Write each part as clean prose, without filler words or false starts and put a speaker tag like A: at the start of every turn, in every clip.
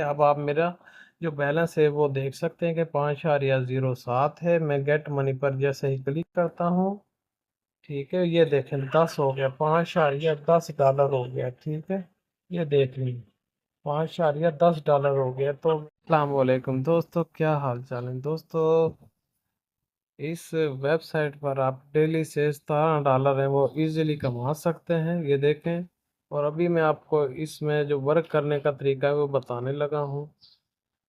A: अब आप मेरा जो बैलेंस है वो देख सकते हैं कि 5.07 है। मैं गेट मनी पर जैसे ही क्लिक करता हूँ, ठीक है, ये देखें 10 हो गया, 5.10 डॉलर हो गया। ठीक है, ये देख लीजिए 5.10 डॉलर हो गया। तो अस्सलाम वालेकुम दोस्तों, क्या हाल चाल है दोस्तों। इस वेबसाइट पर आप डेली से 17 डॉलर है वो इजीली कमा सकते हैं, ये देखें। और अभी मैं आपको इसमें जो वर्क करने का तरीका है वो बताने लगा हूँ।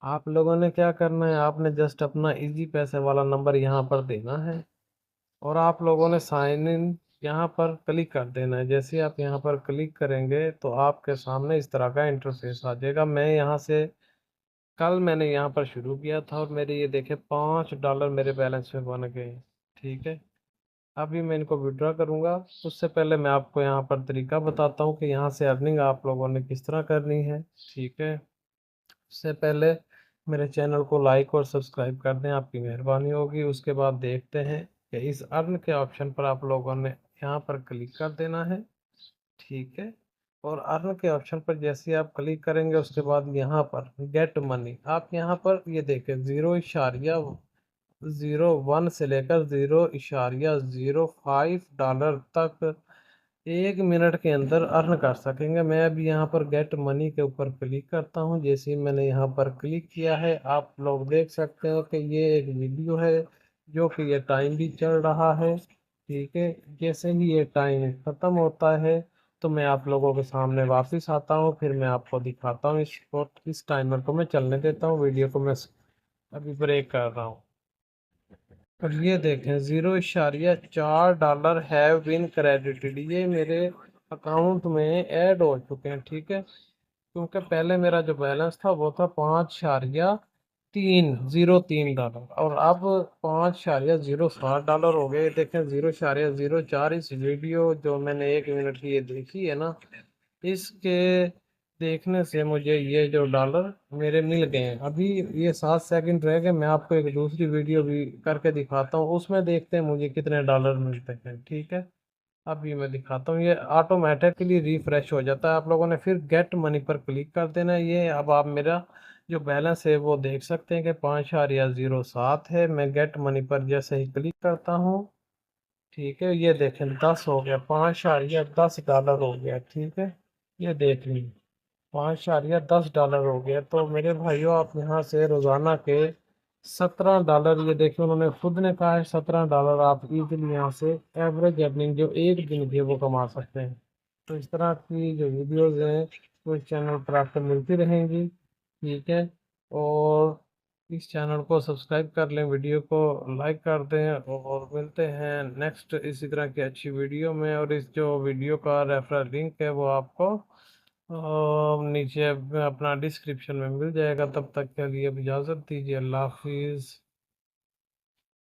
A: आप लोगों ने क्या करना है, आपने जस्ट अपना इजी पैसे वाला नंबर यहाँ पर देना है और आप लोगों ने साइन इन यहाँ पर क्लिक कर देना है। जैसे ही आप यहाँ पर क्लिक करेंगे तो आपके सामने इस तरह का इंटरफेस आ जाएगा। मैं यहाँ से कल मैंने यहाँ पर शुरू किया था और मेरे ये देखे 5 डॉलर मेरे बैलेंस में बन गए। ठीक है, अभी मैं इनको विड्रॉ करूँगा। उससे पहले मैं आपको यहाँ पर तरीका बताता हूँ कि यहाँ से अर्निंग आप लोगों ने किस तरह करनी है। ठीक है, उससे पहले मेरे चैनल को लाइक और सब्सक्राइब कर दें, आपकी मेहरबानी होगी। उसके बाद देखते हैं कि इस अर्न के ऑप्शन पर आप लोगों ने यहाँ पर क्लिक कर देना है। ठीक है, और अर्न के ऑप्शन पर जैसे ही आप क्लिक करेंगे उसके बाद यहाँ पर गेट मनी, आप यहाँ पर ये देखें 0.01 से लेकर 0.05 डॉलर तक 1 मिनट के अंदर अर्न कर सकेंगे। मैं अभी यहाँ पर गेट मनी के ऊपर क्लिक करता हूँ। जैसे ही मैंने यहाँ पर क्लिक किया है, आप लोग देख सकते हो कि ये एक वीडियो है जो कि ये टाइम भी चल रहा है। ठीक है, जैसे ही ये टाइम ख़त्म होता है तो मैं आप लोगों के सामने वापस आता हूँ, फिर मैं आपको दिखाता हूँ। इस टाइमर को मैं चलने देता हूँ, वीडियो को मैं अभी ब्रेक कर रहा हूँ। और ये देखें 0.4 डॉलर हैव बीन क्रेडिटेड, ये मेरे अकाउंट में ऐड हो चुके हैं। ठीक है, क्योंकि पहले मेरा जो बैलेंस था वो था 5.303 डॉलर और अब 5.07 डॉलर हो गए। देखें 0.04, इस वीडियो जो मैंने 1 मिनट की ये देखी है ना, इसके देखने से मुझे ये जो डॉलर मेरे मिल गए हैं। अभी ये 7 सेकंड रह गए, मैं आपको एक दूसरी वीडियो भी करके दिखाता हूँ, उसमें देखते हैं मुझे कितने डॉलर मिलते हैं। ठीक है, अभी मैं दिखाता हूँ, ये ऑटोमेटिकली रिफ्रेश हो जाता है। आप लोगों ने फिर गेट मनी पर क्लिक कर देना है। ये अब आप मेरा जो बैलेंस है वो देख सकते हैं कि 5.07 है। मैं गेट मनी पर जैसे ही क्लिक करता हूँ, ठीक है, ये देखें 10 हो गया, 5.10 डॉलर हो गया। ठीक है, ये देख लीजिए 5.10 डॉलर हो गया। तो मेरे भाइयों, आप यहाँ से रोज़ाना के 17 डॉलर, ये देखिए उन्होंने खुद ने कहा है 17 डॉलर आप इजीली यहाँ से एवरेज अर्निंग जो एक दिन की है वो कमा सकते हैं। तो इस तरह की जो वीडियोज़ हैं वो इस चैनल पर आपको मिलती रहेंगी। ठीक है, और इस चैनल को सब्सक्राइब कर लें, वीडियो को लाइक कर दें और मिलते हैं नेक्स्ट इसी तरह की अच्छी वीडियो में। और इस जो वीडियो का रेफरल लिंक है वो आपको नीचे अपना डिस्क्रिप्शन में मिल जाएगा। तब तक के लिए अब इजाज़त दीजिए, अल्लाह हाफिज़।